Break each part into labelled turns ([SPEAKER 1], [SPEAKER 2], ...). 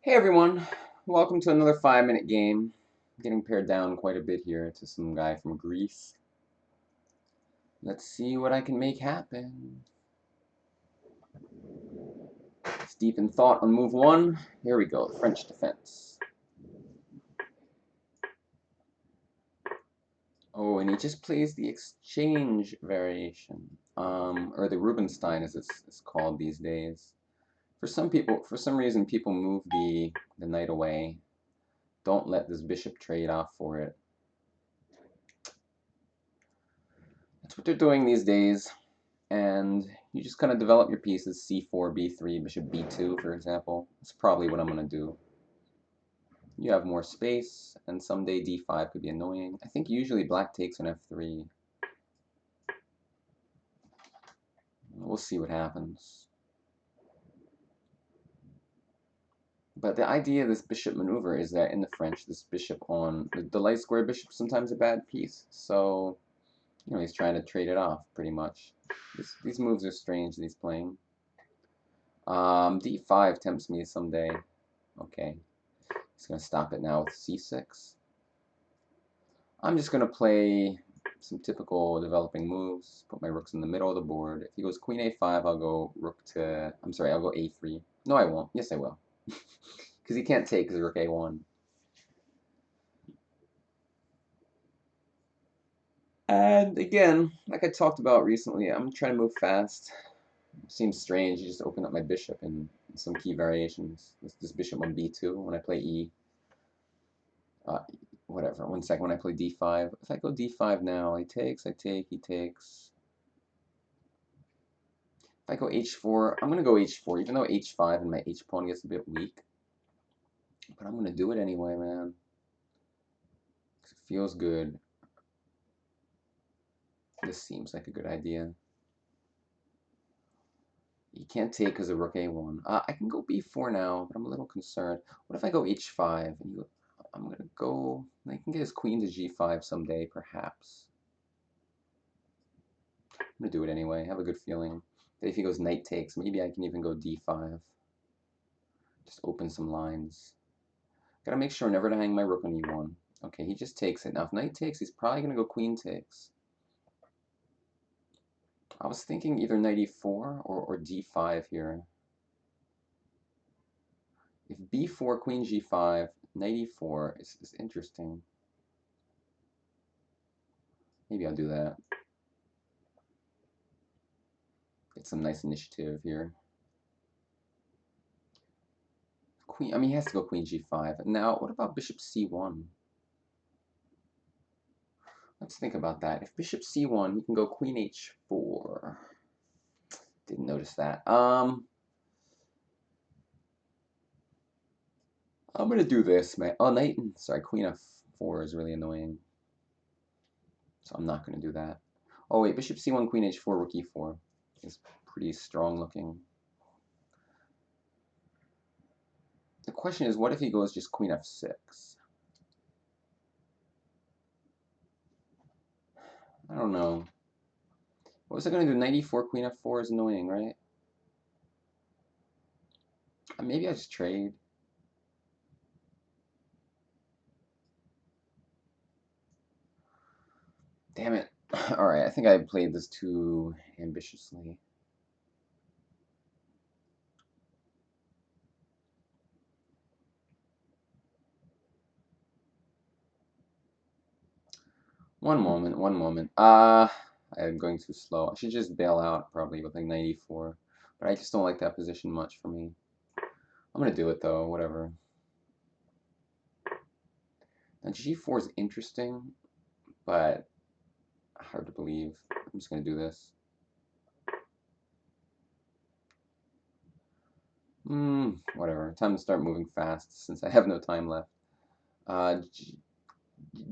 [SPEAKER 1] Hey everyone, welcome to another 5-minute game. Getting pared down quite a bit here to some guy from Greece. Let's see what I can make happen. It's deep in thought on move one. Here we go, French defense. Oh, and he just plays the exchange variation, or the Rubinstein as it's called these days. For some reason, people move the knight away. Don't let this bishop trade off for it. That's what they're doing these days. And you just kind of develop your pieces, c4, b3, bishop b2, for example. That's probably what I'm going to do. You have more space, and someday d5 could be annoying. I think usually black takes on f3. We'll see what happens. But the idea of this bishop maneuver is that in the French, this bishop on the light square bishop is sometimes a bad piece. So, he's trying to trade it off, pretty much. These moves are strange that he's playing. d5 tempts me someday. Okay. He's going to stop it now with c6. I'm just going to play some typical developing moves. Put my rooks in the middle of the board. If he goes queen a5, I'll go I'll go a3. No, I won't. Yes, I will. Because he can't take because rook a1. And again, like I talked about recently, I'm trying to move fast. It seems strange. You just open up my bishop in some key variations. This bishop on b2 when I play e. Whatever. 1 second when I play d5. If I go d5 now, he takes, I take, he takes. If I go h4, I'm going to go h4, even though h5 and my h-pawn gets a bit weak. But I'm going to do it anyway, man. Because it feels good. This seems like a good idea. You can't take because of rook a1. I can go b4 now, but I'm a little concerned. What if I go h5? I'm going to go... I can get his queen to g5 someday, perhaps. I'm going to do it anyway. I have a good feeling. If he goes knight takes, maybe I can even go d5. Just open some lines. Gotta make sure never to hang my rook on e1. Okay, he just takes it. Now, if knight takes, he's probably gonna go queen takes. I was thinking either knight e4 or d5 here. If b4, queen g5, knight e4 is interesting. Maybe I'll do that. Get some nice initiative here. Queen, I mean, he has to go queen g5. Now, what about bishop c1? Let's think about that. If bishop c1, he can go queen h4. Didn't notice that. I'm gonna do this, man. Oh, knight. Sorry, queen f4 is really annoying. So I'm not gonna do that. Oh wait, bishop c1, queen h4, rook e4 is pretty strong looking. The question is, what if he goes just queen f6? I don't know. What was I gonna do? Knight e4, queen f4 is annoying, right? Maybe I just trade. Damn it. Alright, I think I played this too ambitiously. One moment. I'm going too slow. I should just bail out probably with like knight e4. But I just don't like that position much for me. I'm gonna do it though, whatever. Now g4 is interesting, but hard to believe. I'm just gonna do this. Whatever. Time to start moving fast since I have no time left.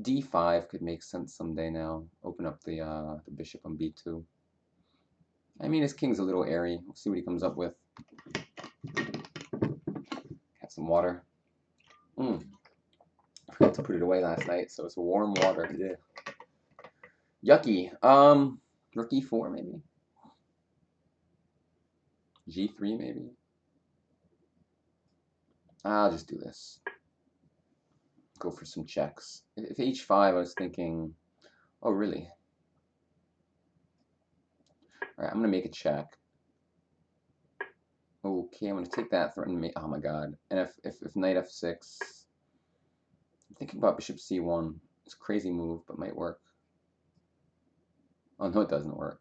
[SPEAKER 1] D5 could make sense someday now. Open up the bishop on b2. I mean, his king's a little airy. We'll see what he comes up with. Have some water. I forgot to put it away last night, so it's warm water. Yeah. Yucky. Rook e4 maybe. G3 maybe. I'll just do this. Go for some checks. If h5, I was thinking, oh really? Alright, I'm gonna make a check. Okay, I'm gonna take that, threaten me. Oh my god. And if knight f6, I'm thinking about bishop c1. It's a crazy move, but might work. Oh no, it doesn't work.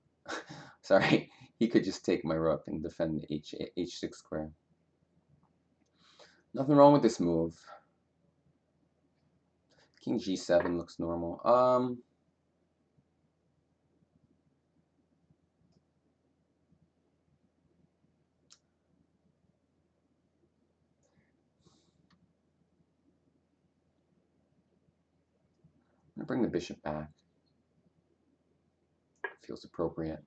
[SPEAKER 1] Sorry, he could just take my rook and defend the h6 square. Nothing wrong with this move. King g7 looks normal. I'm gonna bring the bishop back. Feels appropriate.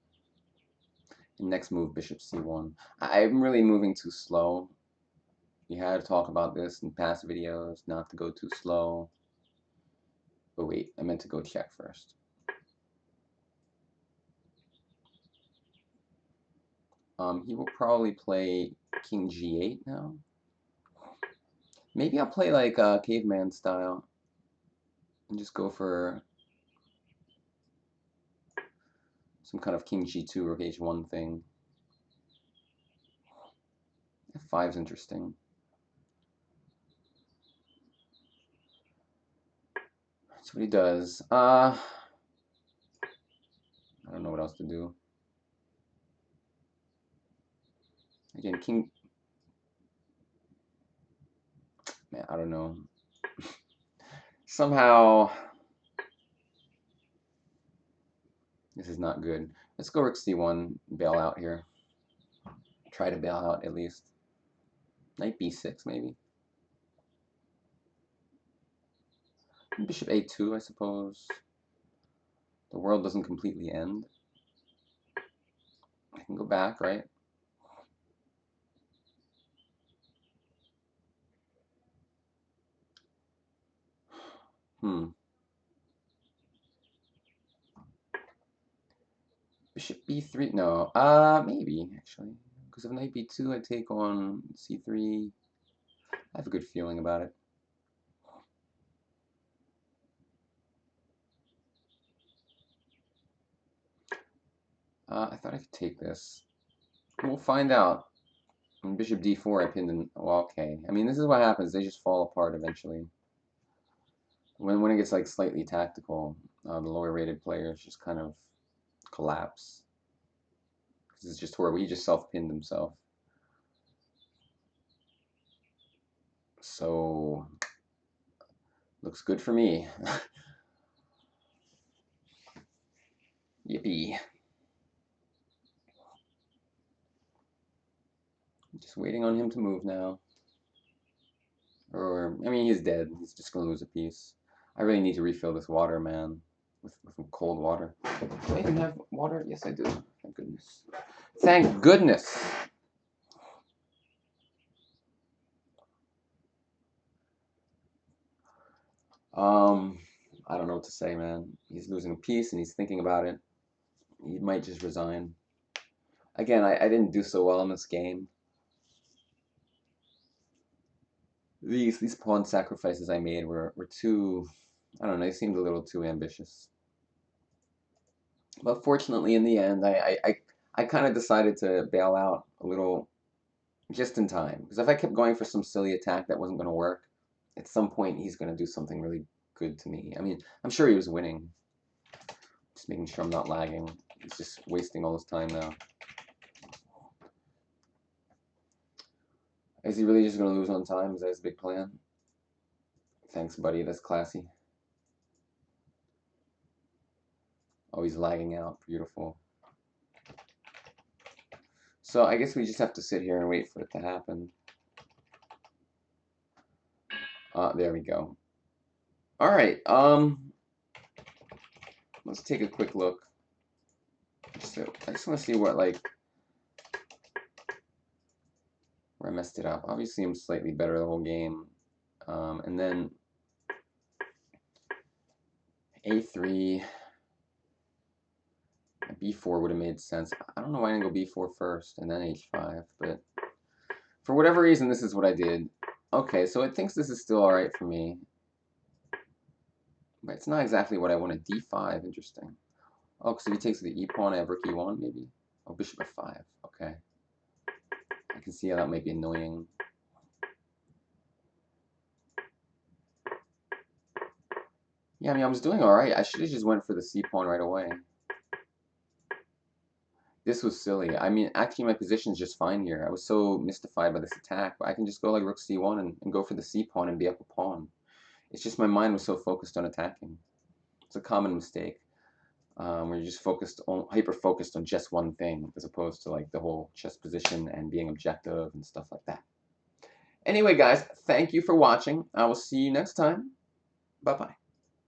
[SPEAKER 1] And next move, bishop c1. I'm really moving too slow. You had to talk about this in past videos, not to go too slow. Oh wait, I meant to go check first. He will probably play king g8 now. Maybe I'll play like caveman style and just go for some kind of king g2 or h1 thing. f5 is interesting. That's what he does. I don't know what else to do. Again, king. Man, I don't know. Somehow, this is not good. Let's go rook c1, bail out here. Try to bail out at least. Knight b6 maybe. Bishop a2, I suppose. The world doesn't completely end. I can go back, right? Bishop b3, no. Maybe, actually. Because if knight b2, I take on c3. I have a good feeling about it. I thought I could take this. We'll find out. And bishop d4, I pinned in. Well, okay. I mean, this is what happens. They just fall apart eventually. When it gets like slightly tactical, the lower rated players just kind of collapse. This is just horrible. He just self-pinned himself. So, looks good for me. Yippee. Just waiting on him to move now. Or, I mean, he's dead. He's just going to lose a piece. I really need to refill this water, man. With some cold water. Do I even have water? Yes, I do. Thank goodness. Thank goodness! I don't know what to say, man. He's losing a piece and he's thinking about it. He might just resign. Again, I didn't do so well in this game. These pawn sacrifices I made were too, I don't know, they seemed a little too ambitious. But fortunately, in the end, I kind of decided to bail out a little just in time. Because if I kept going for some silly attack that wasn't going to work, at some point he's going to do something really good to me. I mean, I'm sure he was winning. Just making sure I'm not lagging. He's just wasting all his time now. Is he really just going to lose on time? Is that his big plan? Thanks, buddy. That's classy. Oh, he's lagging out. Beautiful. So I guess we just have to sit here and wait for it to happen. There we go. All right. Let's take a quick look. So I just want to see what where I messed it up. Obviously, I'm slightly better the whole game. And then a3, b4 would have made sense. I don't know why I didn't go b4 first and then h5, but for whatever reason, this is what I did. Okay, so it thinks this is still alright for me. But it's not exactly what I want. D5, interesting. Oh, because if he takes the e-pawn, I have rook e1, maybe? Oh, bishop f5, okay. I can see how that might be annoying. Yeah, I mean, I was doing alright. I should have just went for the c-pawn right away. This was silly. I mean, actually, my position's just fine here. I was so mystified by this attack, but I can just go like rook c1 and go for the c-pawn and be up a pawn. It's just my mind was so focused on attacking. It's a common mistake. Where you're just hyper focused on just one thing, as opposed to like the whole chess position and being objective and stuff like that. Anyway, guys, thank you for watching. I will see you next time. Bye-bye.